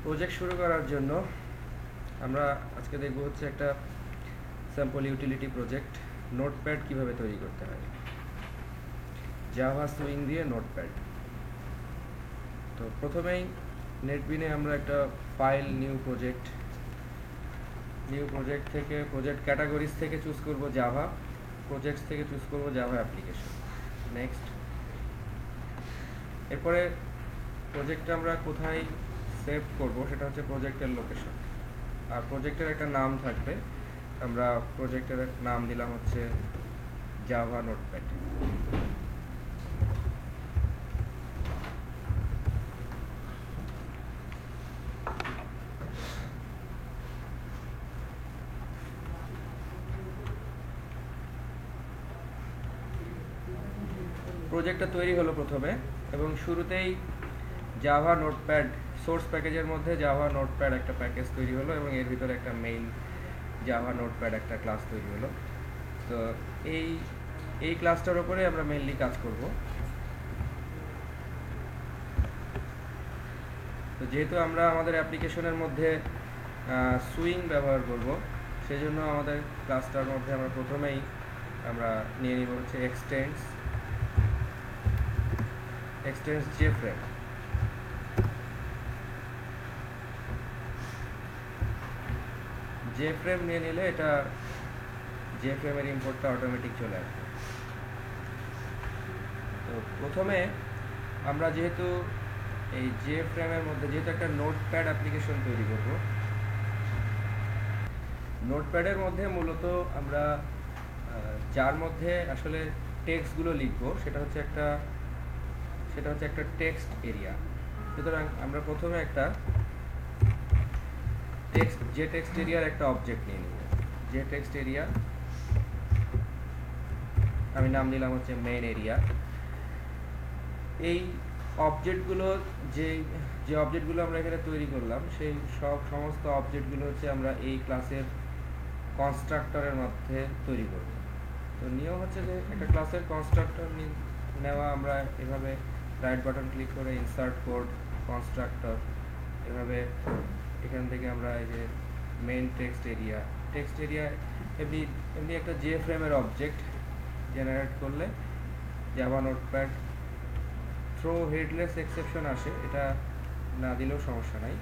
Project শুরু করার জন্য আমরা আজকে দেখব হচ্ছে একটা স্যাম্পল ইউটিলিটি প্রজেক্ট নোটপ্যাড কিভাবে তৈরি করতে হয়। জাভা সুইং দিয়ে নোটপ্যাড। তো প্রথমেই নেটবিনে আমরা একটা ফাইল নিউ প্রজেক্ট থেকে প্রজেক্ট ক্যাটাগরিজ থেকে চুজ করব জাভা, প্রজেক্টস থেকে চুজ করব জাভা অ্যাপ্লিকেশন। নেক্সট, এরপরে প্রজেক্টটা আমরা কোথায় সেভ করব সেটা হচ্ছে প্রজেক্টের লোকেশন, আর প্রজেক্টের একটা নাম থাকবে। আমরা প্রজেক্টের নাম দিলাম হচ্ছে জাভা নোটপ্যাড। প্রজেক্টটা তৈরি হলো প্রথমে, এবং শুরুতেই জাভা নোটপ্যাড সোর্স প্যাকেজের মধ্যে জাভা নোটপ্যাড একটা প্যাকেজ তৈরি হলো, এবং এর ভিতরে একটা মেইন জাভা নোটপ্যাড একটা ক্লাস তৈরি হলো। তো এই ক্লাসটার উপরে আমরা মেইনলি কাজ করব। তো যেহেতু আমরা আমাদের অ্যাপ্লিকেশনের মধ্যে সুইং ব্যবহার করব, সেজন্য আমাদের ক্লাসটার মধ্যে আমরা প্রথমেই আমরা নিয়ে নিব হচ্ছে এক্সটেন্স জেফ্রেম। জেফ্রেম নিয়ে নিলে এটা জেফ্রেমের ইম্পোর্টটা অটোমেটিক চলে আসবে। তো প্রথমে আমরা যেহেতু এই জেফ্রেমের মধ্যে যেহেতু একটা নোটপ্যাড অ্যাপ্লিকেশন তৈরি করব, নোটপ্যাডের মধ্যে মূলত আমরা যার মধ্যে আসলে টেক্সটগুলো লিখব সেটা হচ্ছে একটা টেক্সট এরিয়া। সুতরাং আমরা প্রথমে একটা টেক্সট এরিয়ার একটা অবজেক্ট নিয়ে নিব। যে টেক্সট এরিয়া আমি নাম দিলাম হচ্ছে মেইন এরিয়া। এই অবজেক্টগুলো যে অবজেক্টগুলো আমরা এখানে তৈরি করলাম, সেই সমস্ত অবজেক্টগুলো হচ্ছে আমরা এই ক্লাসের কনস্ট্রাক্টরের মধ্যে তৈরি করব। তো নিয়ম হচ্ছে যে একটা ক্লাসের কনস্ট্রাক্টর নেওয়া, আমরা এভাবে রাইট বাটন ক্লিক করে ইনসার্ট কোড কনস্ট্রাক্টর, এভাবে এখান থেকে আমরা এই যে মেইন টেক্সট এরিয়া এমনি একটা জে ফ্রেমের অবজেক্ট জেনারেট করলে Java notepad throw headless exception আসে, এটা না দিলেও সমস্যা নাই।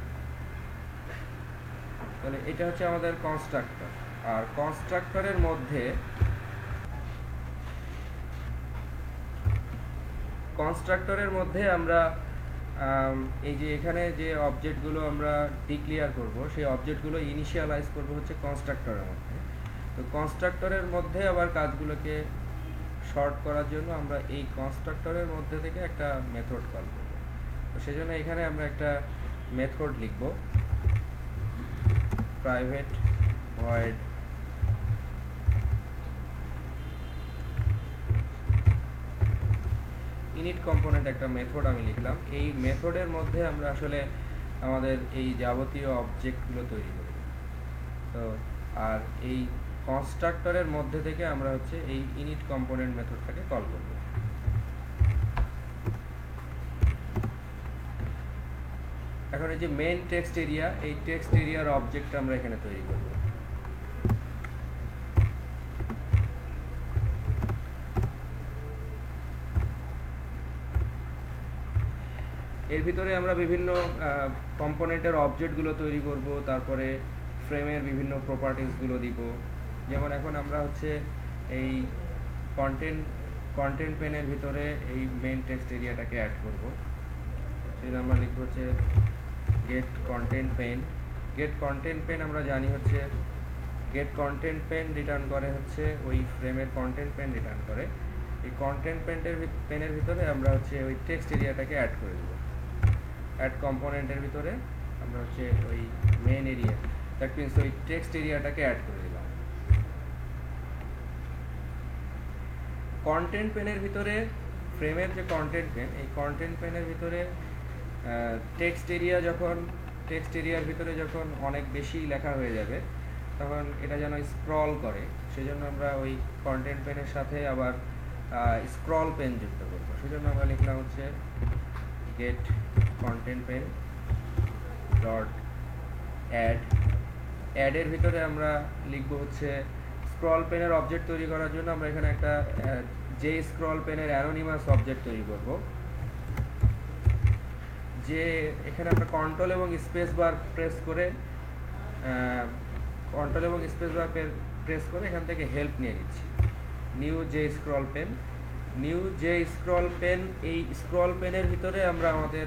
তাহলে এটা হচ্ছে আমাদের কনস্ট্রাক্টর। আর কনস্ট্রাক্টরের মধ্যে আমরা এই যে এখানে যে অবজেক্টগুলো আমরা ডিক্লেয়ার করব, সেই অবজেক্টগুলো ইনিশিয়ালাইজ করব হচ্ছে কনস্ট্রাক্টরের মধ্যে। তো কনস্ট্রাক্টরের মধ্যে আবার কাজগুলোকে শর্ট করার জন্য আমরা এই কনস্ট্রাক্টরের মধ্যে থেকে একটা মেথড কল করব। তো সেজন্য এখানে আমরা একটা মেথড লিখব, প্রাইভেট ভয়েড ইনিট কম্পোনেন্ট, একটা মেথড আমি লিখলাম। এই মেথডের মধ্যে আমরা আসলে আমাদের এই যাবতীয় অবজেক্টগুলো তৈরি করি। তো আর এই কনস্ট্রাক্টরের মধ্যে থেকে আমরা হচ্ছে এই ইনিট কম্পোনেন্ট মেথডটাকে কল করব। এখন এই যে মেইন টেক্সট এরিয়া, এই টেক্সট এরিয়ার অবজেক্ট আমরা এখানে তৈরি করব। এর ভিতরে আমরা বিভিন্ন কম্পোনেন্টের অবজেক্টগুলো তৈরি করব, তারপরে ফ্রেমের বিভিন্ন প্রপার্টিসগুলো দিব। যেমন এখন আমরা হচ্ছে এই কন্টেন্ট পেনের ভিতরে এই মেইন টেক্সট এরিয়াটাকে অ্যাড করব। সেটা আমরা লিখব হচ্ছে গেট কন্টেন্ট পেন। আমরা জানি হচ্ছে গেট কন্টেন্ট পেন রিটার্ন করে হচ্ছে ওই ফ্রেমের কন্টেন্ট পেন রিটার্ন করে। এই কন্টেন্ট পেনের ভিতরে আমরা হচ্ছে ওই টেক্সট এরিয়াটাকে অ্যাড করে দেব। অ্যাড কম্পোনেন্টের ভিতরে আমরা হচ্ছে ওই মেইন এরিয়া, দ্যাট মিনস ওই টেক্সট এরিয়াটাকে অ্যাড করে দিলাম। কন্টেন্ট পেনের ভিতরে ফ্রেমের যে কন্টেন্ট পেন, এই কন্টেন্ট পেনের ভিতরে টেক্সট এরিয়ার ভিতরে যখন অনেক বেশি লেখা হয়ে যাবে, তখন এটা যেন স্ক্রল করে, সেজন্য আমরা ওই কন্টেন্ট পেনের সাথে আবার স্ক্রল পেন যুক্ত করবো। সেজন্য আমরা লিখলাম হচ্ছে get content pane. Dot add. অ্যাডের ভিতরে আমরা লিখব হচ্ছে স্ক্রল পেনের অবজেক্ট তৈরি করার জন্য আমরা এখানে একটা যে স্ক্রল পেনের অ্যানোনিমাস অবজেক্ট তৈরি করব। যে এখানে আমরা কন্ট্রোল এবং স্পেস বার প্রেস করে এখান থেকে হেল্প নিয়ে নিচ্ছি। নিউ যে স্ক্রল পেন, এই স্ক্রল পেনের ভিতরে আমরা আমাদের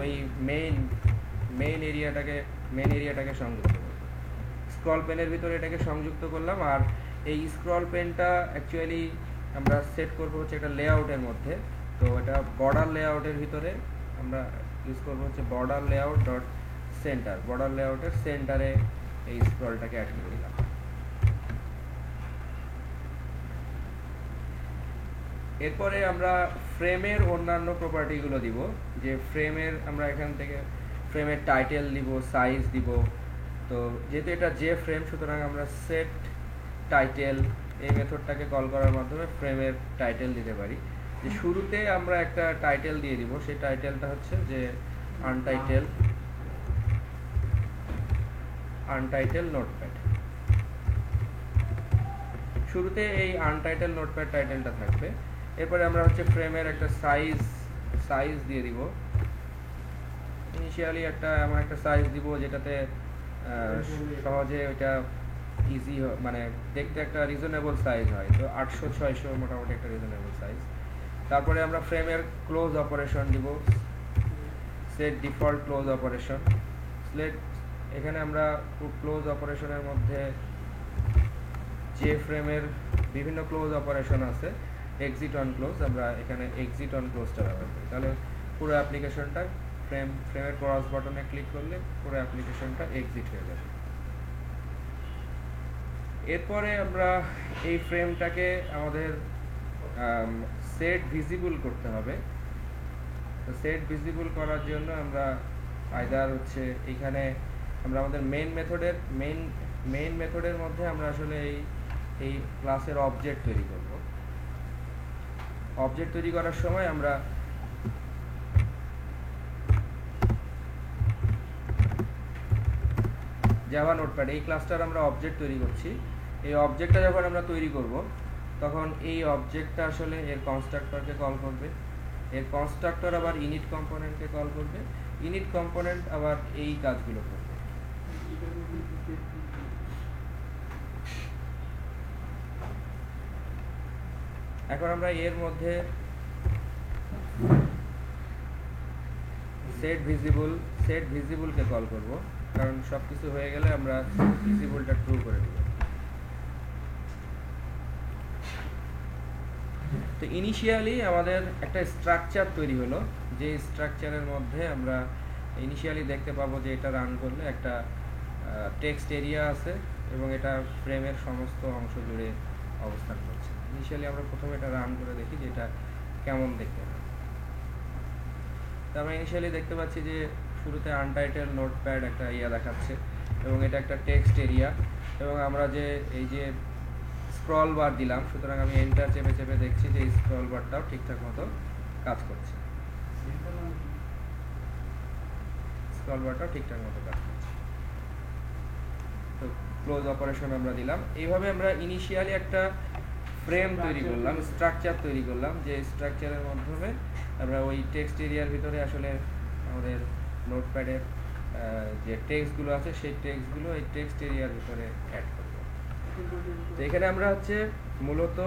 ওই মেইন এরিয়াটাকে সংযুক্ত করব। স্ক্রল পেনের ভিতরে এটাকে সংযুক্ত করলাম। আর এই স্ক্রল পেনটা অ্যাকচুয়ালি আমরা সেট করব হচ্ছে একটা লেআউটের মধ্যে। তো এটা বর্ডার লেআউটের ভিতরে আমরা ইউজ করব হচ্ছে border layout dot center. Border লেআউটের সেন্টারে এই স্ক্রলটাকে অ্যাড করে দিলাম। এরপরে আমরা ফ্রেমের অন্যান্য প্রপার্টিগুলো দিব। যে আমরা এখান থেকে ফ্রেমের টাইটেল দিব, সাইজ দিব। তো যেহেতু এটা যে ফ্রেম, সুতরাং আমরা সেট টাইটেল এই মেথডটাকে কল করার মাধ্যমে ফ্রেমের টাইটেল দিতে পারি। যে শুরুতে আমরা একটা টাইটেল দিয়ে দিব, সেই টাইটেলটা হচ্ছে যে আনটাইটেল নোটপ্যাড। শুরুতে এই আনটাইটেল নোটপ্যাড টাইটেলটা থাকবে। এরপরে আমরা হচ্ছে ফ্রেমের একটা সাইজ দিয়ে দিব। ইনিশিয়ালি এমন একটা সাইজ দিব যেটাতে সহজে ওইটা ইজি মানে দেখতে একটা রিজনেবল সাইজ হয়। তো 800-600 মোটামুটি একটা রিজনেবল সাইজ। তারপরে আমরা ফ্রেমের ক্লোজ অপারেশন দিব, সেট ডিফল্ট ক্লোজ অপারেশন। এখানে আমরা ক্লোজ অপারেশনের মধ্যে যে ফ্রেমের বিভিন্ন ক্লোজ অপারেশন আছে, এক্সিট অন ক্লোজ, আমরা এখানে এক্সিট অন ক্লোজটা ব্যবহার করি। তাহলে পুরো অ্যাপ্লিকেশনটা ফ্রেমের ক্রস বাটনে ক্লিক করলে পুরো অ্যাপ্লিকেশনটা এক্সিট হয়ে যাবে। এরপরে আমরা এই ফ্রেমটাকে আমাদের সেট ভিজিবল করতে হবে। তো সেট ভিজিবল করার জন্য আমরা আইদার হচ্ছে এখানে আমরা আমাদের মেইন মেথডের মধ্যে আমরা আসলে এই ক্লাসের অবজেক্ট তৈরি করব। অবজেক্ট তৈরি করার সময় আমরা জাভা নোটপ্যাড এই ক্লাসটার আমরা অবজেক্ট তৈরি করছি। এই অবজেক্টটা যখন আমরা তৈরি করব তখন এই অবজেক্টটা আসলে এর কনস্ট্রাক্টরকে কল করবে। এর কনস্ট্রাক্টর আবার ইনিট কম্পোনেন্টকে কল করবে। ইনিট কম্পোনেন্ট আবার এই কাজগুলো করবে। এখন আমরা এর মধ্যে সেট ভিজিবলকে কল করব, কারণ সবকিছু হয়ে গেলে আমরা ভিজিবলটা ট্রু করে দেব। তো ইনিশিয়ালি আমাদের একটা স্ট্রাকচার তৈরি হলো, যে স্ট্রাকচারের মধ্যে আমরা ইনিশিয়ালি দেখতে পাবো যে এটা রান করলে একটা টেক্সট এরিয়া আছে এবং এটা ফ্রেমের সমস্ত অংশ জুড়ে অবস্থান করছে। ইনিশিয়ালি আমরা প্রথমে এটা রান করে দেখি যে এটা কেমন দেখতে হয়। তো আমরা ইনিশিয়ালি দেখতে পাচ্ছি যে শুরুতে আনটাইটেল নোটপ্যাড একটা দেখাচ্ছে এবং এটা একটা টেক্সট এরিয়া এবং আমরা যে এই যে স্ক্রল বার দিলাম, সুতরাং আমি এন্টার চেপে দেখছি যে স্ক্রল বারটাও ঠিকঠাক মতো কাজ করছে। তো ক্লোজ অপারেশন আমরা দিলাম। এইভাবে আমরা ইনিশিয়ালি একটা ফ্রেম তৈরি করলাম, স্ট্রাকচার তৈরি করলাম, যে স্ট্রাকচারের মাধ্যমে আমরা ওই টেক্সট এরিয়ার ভিতরে আসলে আমাদের নোটপ্যাডের যে টেক্সটগুলো আছে সেই টেক্সটগুলো এই টেক্সট এরিয়ার ভিতরে অ্যাড করব। তো এখানে আমরা হচ্ছে মূলত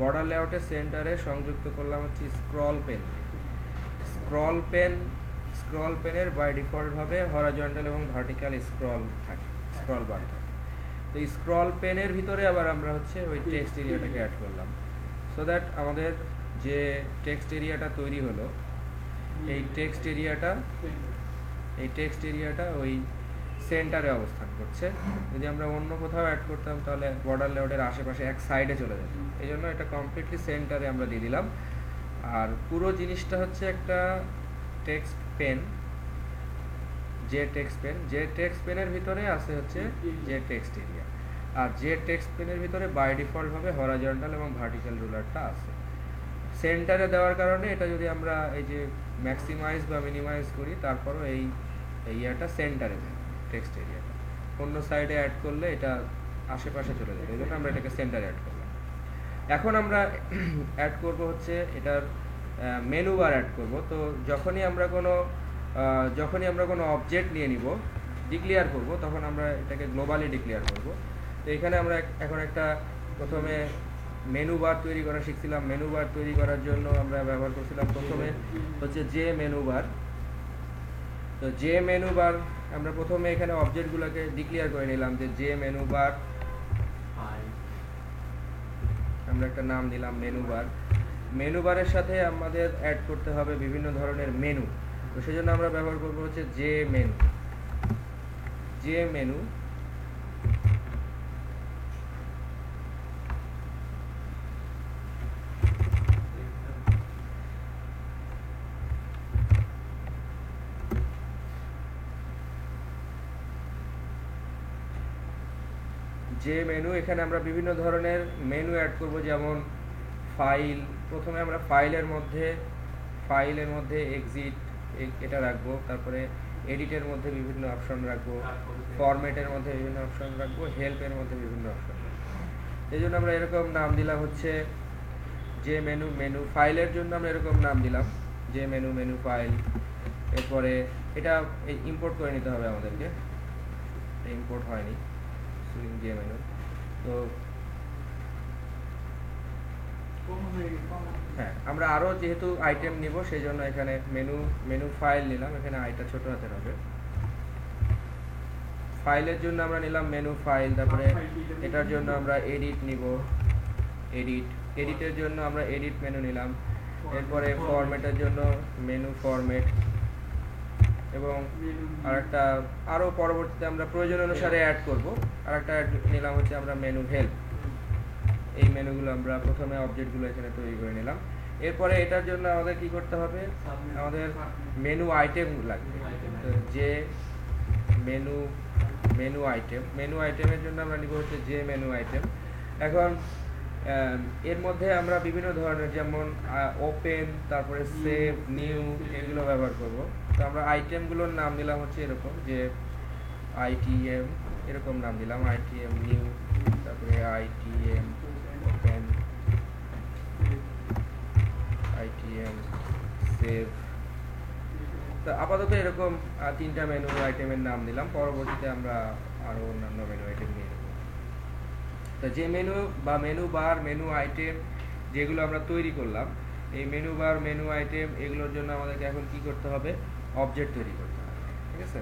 বর্ডার লেআউটের সেন্টারে সংযুক্ত করলাম হচ্ছে স্ক্রল পেনের বাই ডিফল্ট ভাবে হরাইজন্টাল এবং ভার্টিক্যাল স্ক্রল বার থাকে। তো এই স্ক্রল পেনের ভিতরে আবার আমরা হচ্ছে ওই টেক্সট এরিয়াটাকে অ্যাড করলাম, সো দ্যাট আমাদের যে টেক্সট এরিয়াটা তৈরি হলো এই টেক্সট এরিয়াটা ওই সেন্টারে অবস্থান করছে। যদি আমরা অন্য কোথাও অ্যাড করতাম তাহলে বর্ডার লেআউটের আশেপাশে এক সাইডে চলে যেত। এই জন্য এটা কমপ্লিটলি সেন্টারে আমরা দিয়ে দিলাম। আর পুরো জিনিসটা হচ্ছে একটা টেক্সট পেন, যে টেক্সট পেনের ভিতরে আছে হচ্ছে যে টেক্সট এরিয়া, আর যে টেক্সট পেনের ভিতরে বাই ডিফল্ট ভাবে হরাইজন্টাল এবং ভার্টিক্যাল রুলারটা আছে। সেন্টারে দেওয়ার কারণে এটা যদি আমরা এই যে ম্যাক্সিমাইজ বা মিনিমাইজ করি তারপরও এই এরিয়াটা সেন্টারে যায়, টেক্সট এরিয়াটা। অন্য সাইডে অ্যাড করলে এটা আশেপাশে চলে যাবে, এই জন্য আমরা এটাকে সেন্টারে অ্যাড করলাম। এখন আমরা অ্যাড করব হচ্ছে এটার মেনু বার অ্যাড করব। তো যখনই আমরা কোনো অবজেক্ট নিয়ে নিব, ডিক্লেয়ার করব, তখন আমরা এটাকে গ্লোবালি ডিক্লেয়ার করব। তো এখানে আমরা এখন একটা প্রথমে মেনু বার তৈরি করা শিখছিলাম। মেনু বার তৈরি করার জন্য আমরা ব্যবহার করছিলাম প্রথমে হচ্ছে যে মেনু বার। তো যে মেনু বার আমরা প্রথমে এখানে অবজেক্টগুলোকে ডিক্লেয়ার করে নিলাম যে মেনু বার, আমরা একটা নাম দিলাম মেনু বার। মেনু বারের সাথে আমাদের অ্যাড করতে হবে বিভিন্ন ধরনের মেনু। তো সেজন্য আমরা ব্যবহার করব হচ্ছে যে মেনু। যে মেনু যে মেনু, এখানে আমরা বিভিন্ন ধরনের মেনু অ্যাড করব, যেমন ফাইল। প্রথমে আমরা ফাইলের মধ্যে এক্সিট এটা রাখবো, তারপরে এডিটের মধ্যে বিভিন্ন অপশন রাখবো, ফরম্যাটের মধ্যে বিভিন্ন অপশন রাখবো, হেল্পের মধ্যে বিভিন্ন অপশন রাখবো। এই জন্য আমরা এরকম নাম দিলাম হচ্ছে যে মেনু। ফাইলের জন্য আমরা এরকম নাম দিলাম যে মেনু ফাইল। এরপরে এটা ইম্পোর্ট করে নিতে হবে আমাদেরকে, ইম্পোর্ট হয়নি যে মেনু। তো হ্যাঁ, আমরা আরও যেহেতু আইটেম নিব সেই জন্য এখানে মেনু ফাইল নিলাম, এখানে আইটা ছোট হাতের হবে। ফাইলের জন্য আমরা নিলাম মেনু ফাইল। তারপরে এটার জন্য আমরা এডিট নিব, এডিটের জন্য আমরা এডিট মেনু নিলাম। এরপরে ফরম্যাটের জন্য মেনু ফরম্যাট, এবং আরও পরবর্তীতে আমরা প্রয়োজন অনুসারে অ্যাড করব। আরেকটা নিলাম হচ্ছে আমরা মেনু হেল্প। এই মেনুগুলো আমরা প্রথমে অবজেক্টগুলো এখানে তৈরি করে নিলাম। এরপরে এটার জন্য আমাদের কি করতে হবে, আমাদের মেনু আইটেম লাগবে। তো যে মেনু আইটেমের জন্য আমরা নিব হচ্ছে যে মেনু আইটেম। এখন এর মধ্যে আমরা বিভিন্ন ধরনের, যেমন ওপেন, তারপরে সেভ, নিউ, এগুলো ব্যবহার করব। তো আমরা আইটেমগুলোর নাম দিলাম হচ্ছে এরকম, যে আইটিএম এরকম নাম দিলাম, আইটিএম নিউ, তারপরে আইটিএম ওপেন, আইটিএম সেভ। তো আপাতত এরকম তিনটা মেনু আইটেমের নাম দিলাম। পরবর্তীতে আমরা আরও অন্যান্য মেনু আইটেম নিয়ে নেব। তো যে মেনু বা মেনু বার, মেনু আইটেম যেগুলো আমরা তৈরি করলাম, এই মেনু বার, মেনু আইটেম এগুলোর জন্য আমাদেরকে এখন কি করতে হবে, অবজেক্ট তৈরি করতে হবে। ঠিক আছে?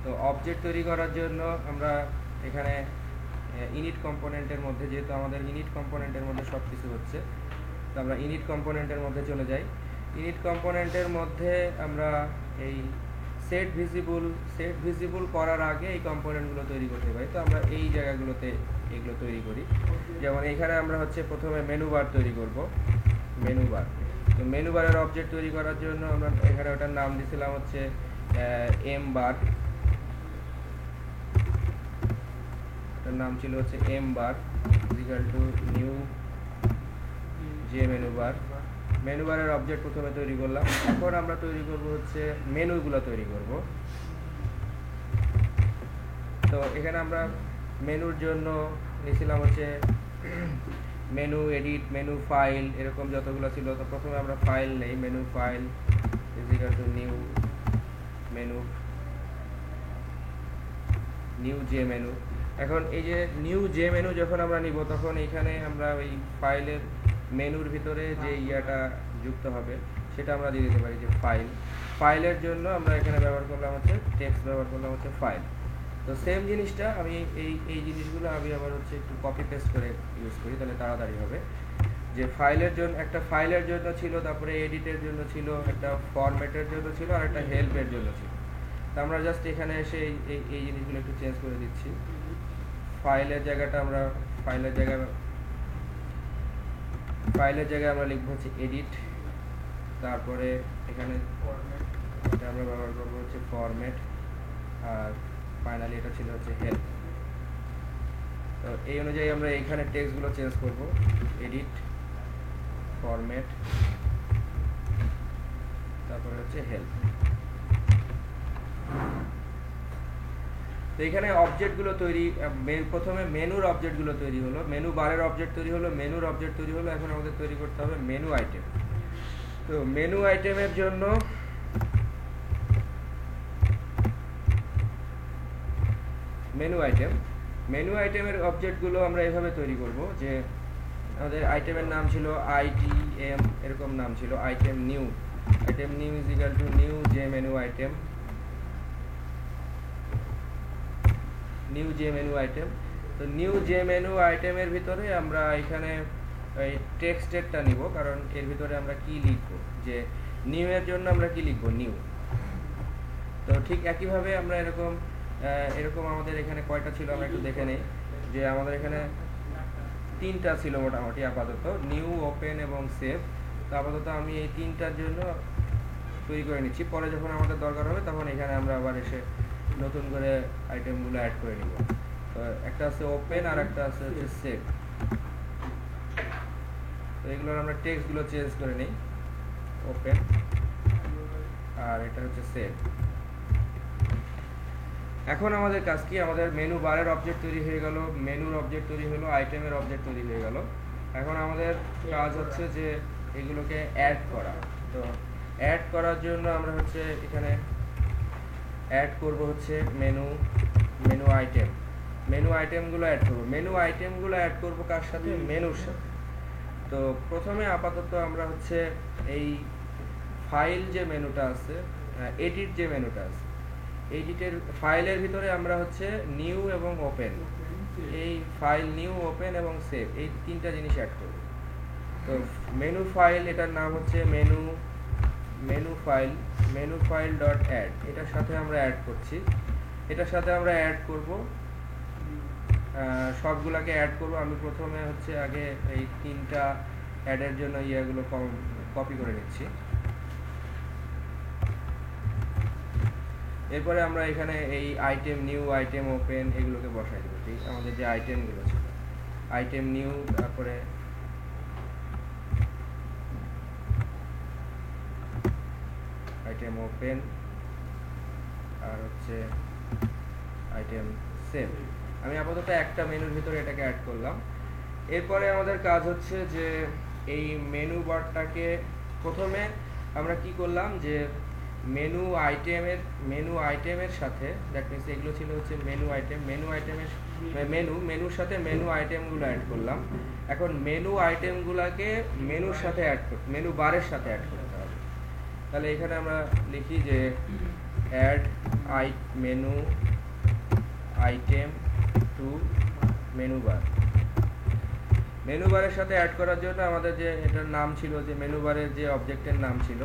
তো অবজেক্ট তৈরি করার জন্য আমরা এখানে ইনিট কম্পোনেন্টের মধ্যে, যেহেতু আমাদের ইনিট কম্পোনেন্টের মধ্যে সব কিছু হচ্ছে, তো আমরা ইনিট কম্পোনেন্টের মধ্যে চলে যাই। ইনিট কম্পোনেন্টের মধ্যে আমরা এই সেট ভিজিবল করার আগে এই কম্পোনেন্টগুলো তৈরি করতে পারি। তো আমরা এই জায়গাগুলোতে এগুলো তৈরি করি। যেমন এখানে আমরা হচ্ছে প্রথমে মেনু বার তৈরি করব, মেনু বার। তো মেনু বারের অবজেক্ট তৈরি করার জন্য আমরা এখানে ওটার নাম দিয়েছিলাম হচ্ছে এম বার। এটার নাম ছিল হচ্ছে M bar equal to new যে মেনু বার। মেনু বারের অবজেক্ট প্রথমে তৈরি করলাম। এখন আমরা তৈরি করব হচ্ছে মেনুগুলো তৈরি করব। তো এখানে আমরা মেনুর জন্য নিয়েছিলাম হচ্ছে মেনু এডিট, মেনু ফাইল, এরকম যতগুলো ছিল। তো প্রথমে আমরা ফাইল নেই, menu file equal to new যে মেনু। এখন এই যে নিউ যে মেনু যখন আমরা নিব, তখন এখানে আমরা ওই ফাইলের মেনুর ভিতরে যে ইয়াটা যুক্ত হবে সেটা আমরা দিয়ে দিতে পারি, যে ফাইলের জন্য আমরা এখানে ব্যবহার করলাম হচ্ছে টেক্সট, ব্যবহার করলাম হচ্ছে ফাইল। তো সেম জিনিসটা আমি এই জিনিসগুলো আমি আবার হচ্ছে একটু কপি পেস্ট করে ইউজ করি, তাহলে তাড়াতাড়ি হবে। যে একটা ফাইলের জন্য ছিল, তারপরে এডিটের জন্য ছিল, একটা ফরম্যাটের জন্য ছিল, আর একটা হেল্পের জন্য ছিল। তো আমরা জাস্ট এখানে এসে এই জিনিসগুলো একটু চেঞ্জ করে দিচ্ছি। ফাইলের জায়গায় আমরা লিখবো হচ্ছে এডিট, তারপরে এখানে এটা আমরা ব্যবহার করবো হচ্ছে ফরম্যাট, আর ফাইনালি এটা ছিল হচ্ছে হেল্প। তো এই অনুযায়ী আমরা এখানে টেক্সটগুলো চেঞ্জ করব, এডিট, ফরম্যাট, তারপরে হচ্ছে হেল্প। তো এখানে অবজেক্টগুলো তৈরি, প্রথমে মেনুর অবজেক্টগুলো তৈরি হলো, মেনু বারের অবজেক্ট তৈরি হলো, মেনুর অবজেক্ট তৈরি হলো। এখন আমাদের তৈরি করতে হবে মেনু আইটেম। তো মেনু আইটেমের জন্য মেনু আইটেমের অবজেক্টগুলো আমরা এভাবে তৈরি করব যে আমাদের আইটেমের নাম ছিল আইটিএম, এরকম নাম ছিল item new is equal to new যে মেনু আইটেম। তো নিউ যে মেনু আইটেমের ভিতরে আমরা এখানে এই টেক্সটেরটা নিব, কারণ এর ভিতরে আমরা কি লিখব, যে নিউ এর জন্য আমরা কি লিখব, নিউ। তো ঠিক একইভাবে আমরা এরকম আমাদের এখানে কয়টা ছিল আমরা একটু দেখে নেই, যে আমাদের এখানে 3টা ছিল মোটামুটি আপাতত, নিউ, ওপেন এবং সেভ। তো আপাতত আমি এই 3টার জন্য তৈরি করে নিচ্ছি, পরে যখন আমাদের দরকার হবে তখন এখানে আমরা আবার এসে নতুন করে আইটেমগুলো অ্যাড করে নিব। তো একটা আছে ওপেন আর একটা আছে হচ্ছে সেভ। তো এগুলোর আমরা টেক্সটগুলো চেঞ্জ করে নিই, ওপেন আর এটা হচ্ছে সেভ। এখন আমাদের কাজ কি, আমাদের মেনু বারের অবজেক্ট তৈরি হয়ে গেল, মেনুর অবজেক্ট তৈরি হলো, আইটেমের অবজেক্ট তৈরি হয়ে গেল। এখন আমাদের কাজ হচ্ছে যে এগুলোকে অ্যাড করা। তো অ্যাড করার জন্য আমরা হচ্ছে এখানে অ্যাড করব হচ্ছে মেনু আইটেমগুলো অ্যাড করব। মেনু আইটেমগুলো অ্যাড করব কার সাথে, মেনুর সাথে। তো প্রথমে আপাতত আমরা হচ্ছে এই ফাইল যে মেনুটা আছে, এডিট যে মেনুটা আছে, এডিটের ফাইলের ভিতরে আমরা হচ্ছে নিউ এবং ওপেন, এই ফাইল নিউ, ওপেন এবং সেভ, এই 3টা জিনিস অ্যাড করব। তো মেনু ফাইল, এটার নাম হচ্ছে মেনু ফাইল ডট অ্যাড, এটার সাথে আমরা অ্যাড করছি। এটার সাথে আমরা অ্যাড করব, সবগুলাকে অ্যাড করব। আমি প্রথমে হচ্ছে আগে এই 3টা অ্যাডের জন্য ইয়েগুলো কপি করে নিচ্ছি। এরপরে আমরা এখানে এই আইটেম নিউ, আইটেম ওপেন এগুলোকে বসাই দেবো। ঠিক আমাদের যে আইটেমগুলো ছিল, আইটেম নিউ, তারপরে আইটেম ওপেন আর হচ্ছে আইটেম সেভ। আমি আপাতত একটা মেনুর ভিতরে এটাকে অ্যাড করলাম। এরপরে আমাদের কাজ হচ্ছে যে এই মেনু বারটাকে প্রথমে আমরা কি করলাম, যে মেনু আইটেমের সাথে, দ্যাট মিনস এগুলো ছিল হচ্ছে মেনুর সাথে মেনু আইটেমগুলো অ্যাড করলাম। এখন মেনু আইটেমগুলোকে মেনুর সাথে মেনু বারের সাথে অ্যাড করতে হবে। তাহলে এখানে আমরা লিখি যে add menu item to menu বারের সাথে অ্যাড করার জন্য আমাদের যে এটার নাম ছিল, যে মেনু বারের যে অবজেক্টের নাম ছিল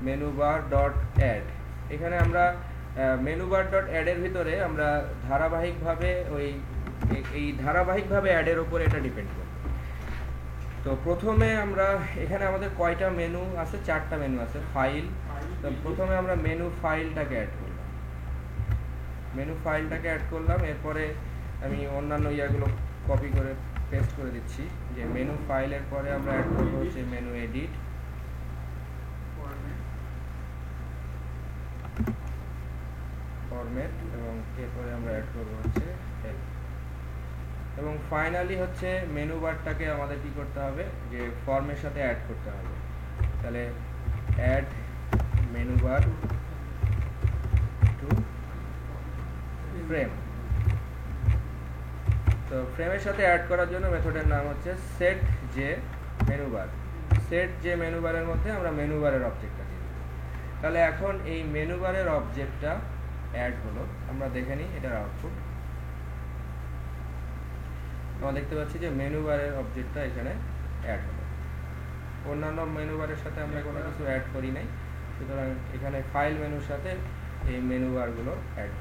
মেনু বার ডট অ্যাড। এখানে আমরা মেনু বার ডট অ্যাডের ভিতরে আমরা ধারাবাহিকভাবে অ্যাডের ওপরে এটা ডিপেন্ড করব। তো প্রথমে আমরা এখানে আমাদের কয়টা মেনু আছে, 4টা মেনু আছে, ফাইল। তো প্রথমে আমরা মেনু ফাইলটাকে অ্যাড করলাম। এরপরে আমি অন্যান্য ইয়াগুলো কপি করে পেস্ট করে দিচ্ছি, যে মেনু ফাইলের পরে আমরা অ্যাড করবো হচ্ছে মেনু এডিট, ফরম্যাট, এবং এরপরে আমরা অ্যাড করবো হচ্ছে হেল্প। এবং ফাইনালি হচ্ছে মেনু বারটাকে আমাদের কি করতে হবে, যে ফর্মের সাথে অ্যাড করতে হবে। তাহলে add menu bar to frame. তো ফ্রেমের সাথে অ্যাড করার জন্য মেথডের নাম হচ্ছে সেট যে মেনু বারের মধ্যে আমরা মেনু বারের অবজেক্টটা দিই। তাহলে এখন এই মেনু বারের অবজেক্টটা অ্যাড হলো, আমরা দেখে নিই এটার আউটপুট। আমরা দেখতে পাচ্ছি যে মেনু বারের অবজেক্টটা এখানে অ্যাড হলো। অন্যান্য মেনু বারের সাথে আমরা কোনো কিছু অ্যাড করি নাই, সুতরাং এখানে ফাইল মেনুর সাথে এই মেনু বারগুলো অ্যাড